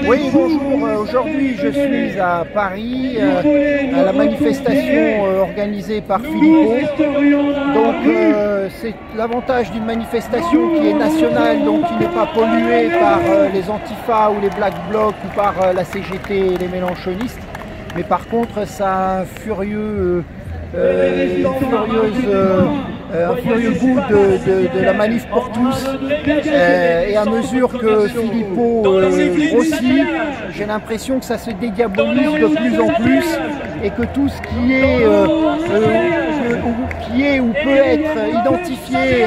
Oui, bonjour. Aujourd'hui, je suis à Paris, à la manifestation organisée par Philippot. Donc, c'est l'avantage d'une manifestation qui est nationale, donc qui n'est pas polluée par les Antifa ou les Black Blocs ou par la CGT et les Mélenchonistes. Mais par contre, ça a un furieux goût de la manif pour tous, et à mesure que Philippot grossit, j'ai l'impression que ça se dédiabolise de plus en plus et que tout ce qui est ou peut être identifié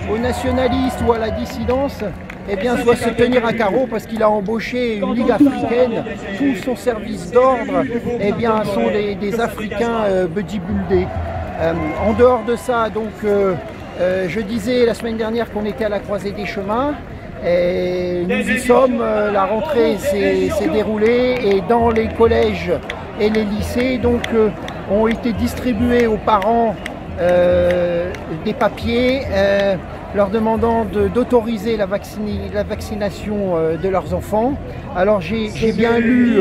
aux nationalistes ou à la dissidence, eh bien, doit se tenir à carreau parce qu'il a embauché une ligue africaine. Tout son service d'ordre, eh bien, sont des Africains bodybuildés. En dehors de ça, donc, je disais la semaine dernière qu'on était à la croisée des chemins. Et nous y sommes, la rentrée s'est déroulée et dans les collèges et les lycées donc, ont été distribués aux parents des papiers leur demandant d'autoriser la vaccination de leurs enfants. Alors j'ai bien lu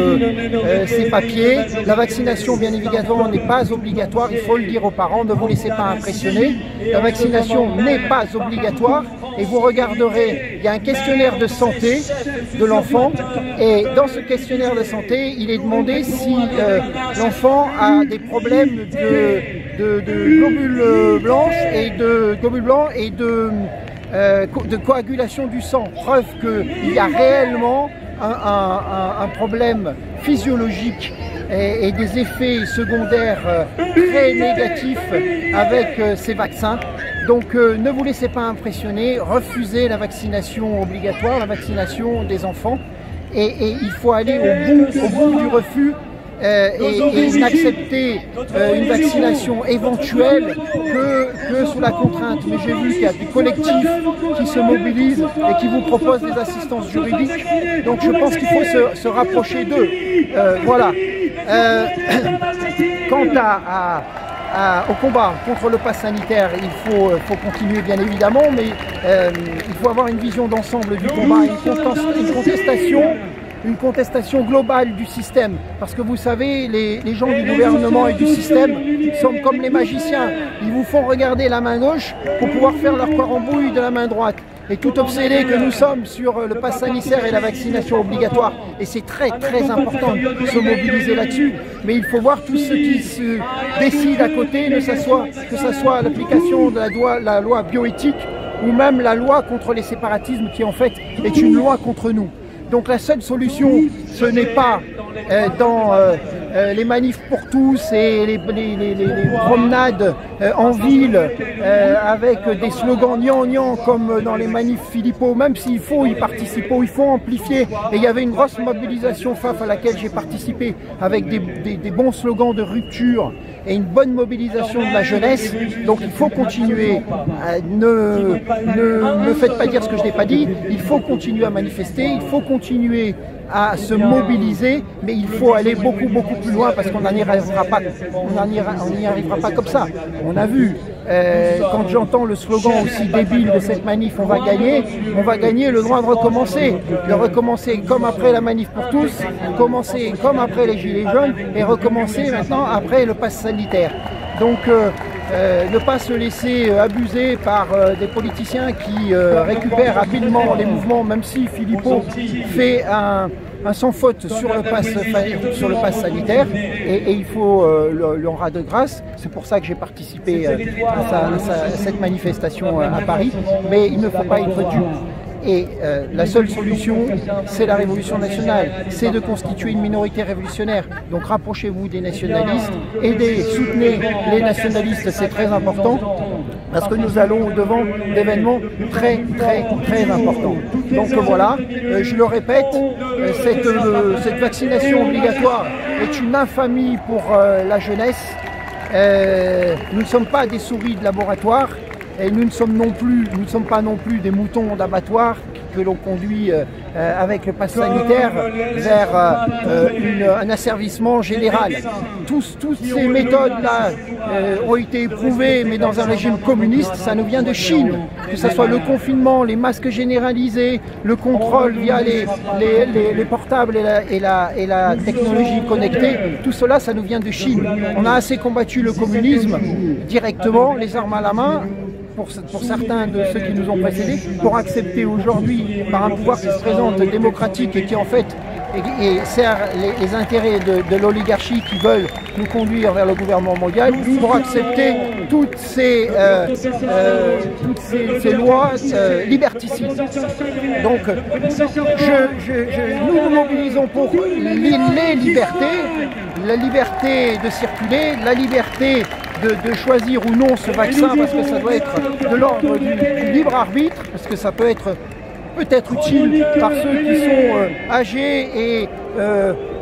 ces papiers. La vaccination, bien évidemment, n'est pas obligatoire, il faut le dire aux parents, ne vous laissez pas impressionner. La vaccination n'est pas obligatoire et vous regarderez, il y a un questionnaire de santé de l'enfant et dans ce questionnaire de santé, il est demandé si l'enfant a des problèmes de globules blancs et de coagulation du sang. Preuve qu'il y a réellement un problème physiologique et des effets secondaires très négatifs avec ces vaccins. Donc ne vous laissez pas impressionner, refusez la vaccination obligatoire, la vaccination des enfants. Et il faut aller au bout du refus. Et n'accepter une vaccination éventuelle que sous la contrainte. Mais j'ai vu qu'il y a des collectifs qui se mobilisent et qui vous proposent des assistances juridiques. Donc je pense qu'il faut se rapprocher d'eux. Voilà. Quant au combat contre le pass sanitaire, il faut continuer bien évidemment, mais il faut avoir une vision d'ensemble du combat, une contestation globale du système. Parce que vous savez, les gens du gouvernement et du système sont comme les magiciens. Ils vous font regarder la main gauche pour pouvoir faire leur corambouille de la main droite. Et tout obsédé que nous sommes sur le pass sanitaire et la vaccination obligatoire. Et c'est très très important de se mobiliser là-dessus. Mais il faut voir tout ce qui se décide à côté, que ce soit l'application de la loi bioéthique ou même la loi contre les séparatismes qui en fait est une loi contre nous. Donc la seule solution, ce n'est pas dans les manifs pour tous et les promenades en ville avec des slogans gnangnan comme dans les manifs Philippot, même s'il faut y participer, il faut amplifier. Et il y avait une grosse mobilisation FAF à laquelle j'ai participé avec des bons slogans de rupture et une bonne mobilisation de la jeunesse. Donc il faut continuer, ne me faites pas dire ce que je n'ai pas dit, il faut continuer à manifester, il faut continuer à se mobiliser, mais il faut aller beaucoup plus loin parce qu'on n'y arrivera pas comme ça. On a vu, quand j'entends le slogan aussi débile de cette manif, on va gagner le droit de recommencer comme après la manif pour tous, commencer comme après les gilets jaunes et recommencer maintenant après le pass sanitaire. Donc ne pas se laisser abuser par des politiciens qui récupèrent rapidement les mouvements, même si Philippot fait un sans faute sur le pass sanitaire et il faut lui en rendre grâce. C'est pour ça que j'ai participé à cette manifestation à Paris, mais il ne faut pas être dupe. Et la seule solution, c'est la révolution nationale, c'est de constituer une minorité révolutionnaire. Donc rapprochez-vous des nationalistes, soutenez les nationalistes, c'est très important, parce que nous allons au-devant d'événements très importants. Donc voilà, je le répète, cette vaccination obligatoire est une infamie pour la jeunesse. Nous ne sommes pas des souris de laboratoire. Et nous ne sommes pas non plus des moutons d'abattoir que l'on conduit avec le pass sanitaire vers un asservissement général. Toutes ces méthodes-là ont été éprouvées, mais dans un régime communiste, ça nous vient de Chine. Que ce soit le confinement, les masques généralisés, le contrôle via les portables et la technologie connectée, tout cela, ça nous vient de Chine. On a assez combattu le communisme directement, les armes à la main, pour certains de ceux qui nous ont précédés, pour accepter aujourd'hui, par un pouvoir qui se présente démocratique et qui en fait sert les intérêts de l'oligarchie qui veulent nous conduire vers le gouvernement mondial, pour accepter toutes ces lois liberticides. Donc, nous nous mobilisons pour les libertés, la liberté de circuler, la liberté de choisir ou non ce vaccin, parce que ça doit être de l'ordre du libre arbitre, parce que ça peut être utile par ceux qui sont âgés et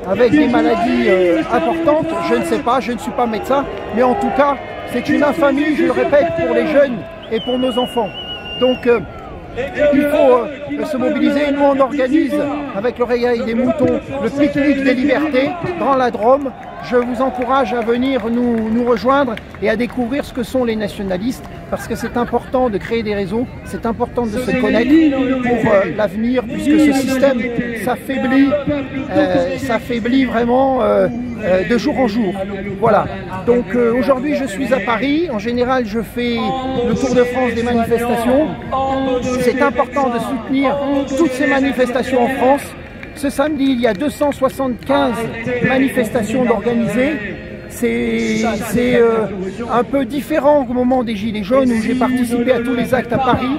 avec des maladies importantes. Je ne sais pas, je ne suis pas médecin, mais en tout cas, c'est une infamie, je le répète, pour les jeunes et pour nos enfants. Donc, il faut se mobiliser. Nous, on organise avec le Réveil des Moutons le pique-nique des libertés dans la Drôme. Je vous encourage à venir nous rejoindre et à découvrir ce que sont les nationalistes, parce que c'est important de créer des réseaux, c'est important de se connaître pour l'avenir, puisque ce système s'affaiblit vraiment de jour en jour. Voilà. Donc aujourd'hui je suis à Paris. En général je fais le tour de France des manifestations. C'est important de soutenir toutes ces manifestations en France. Ce samedi, il y a 275 manifestations d'organisées. C'est un peu différent au moment des Gilets jaunes où j'ai participé à tous les actes à Paris.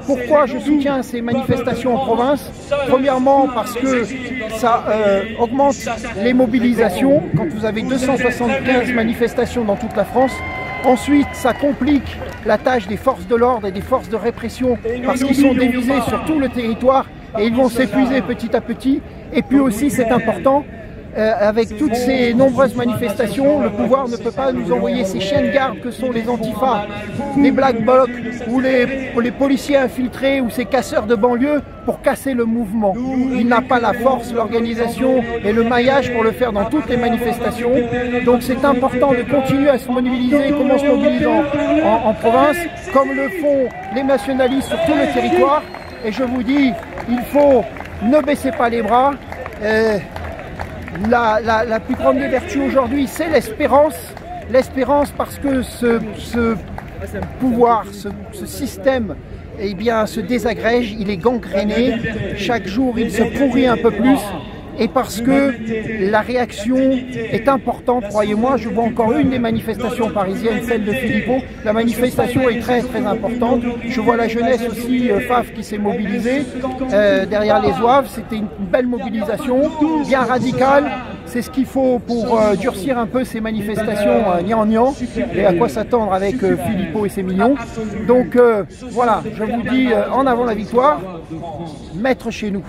Pourquoi je soutiens ces manifestations en province? Premièrement, parce que ça augmente les mobilisations quand vous avez 275 manifestations dans toute la France. Ensuite, ça complique la tâche des forces de l'ordre et des forces de répression parce qu'ils sont divisés sur tout le territoire et ils vont s'épuiser petit à petit. Et puis aussi, c'est important, avec toutes ces nombreuses manifestations, le pouvoir ne peut pas nous envoyer ces chiens de garde que sont les antifas, les black blocs ou les policiers infiltrés ou ces casseurs de banlieue pour casser le mouvement. Il n'a pas la force, l'organisation et le maillage pour le faire dans toutes les manifestations. Donc c'est important de continuer à se mobiliser comme on se mobilise en province, comme le font les nationalistes sur tout le territoire. Et je vous dis, il faut ne baisser pas les bras. La plus grande des vertus aujourd'hui, c'est l'espérance. L'espérance parce que ce pouvoir, ce système, eh bien, se désagrège, il est gangréné. Chaque jour, il se pourrit un peu plus. Et parce que la réaction est importante, croyez-moi, je vois encore une des manifestations parisiennes, celle de Philippot. La manifestation est très très importante. Je vois la jeunesse aussi, FAF, qui s'est mobilisée derrière les Zouaves. C'était une belle mobilisation, bien radicale. C'est ce qu'il faut pour durcir un peu ces manifestations gnangnan et à quoi s'attendre avec Philippot et ses millions. Donc voilà, je vous dis en avant la victoire, maître chez nous.